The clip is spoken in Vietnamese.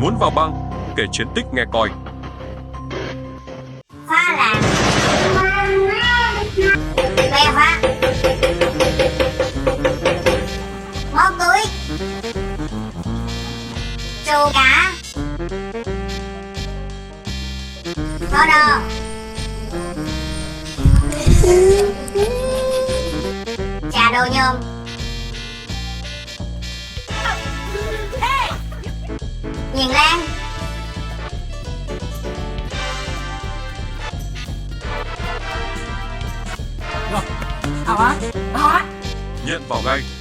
Muốn vào bang, kể chiến tích nghe coi. Phá làng. Bè phá. Móc túi. Trù cả. Có đồ. Trà đồ nhôm. Nhìn Lan. Rồi, hả? Hả? Nhận vào ngay.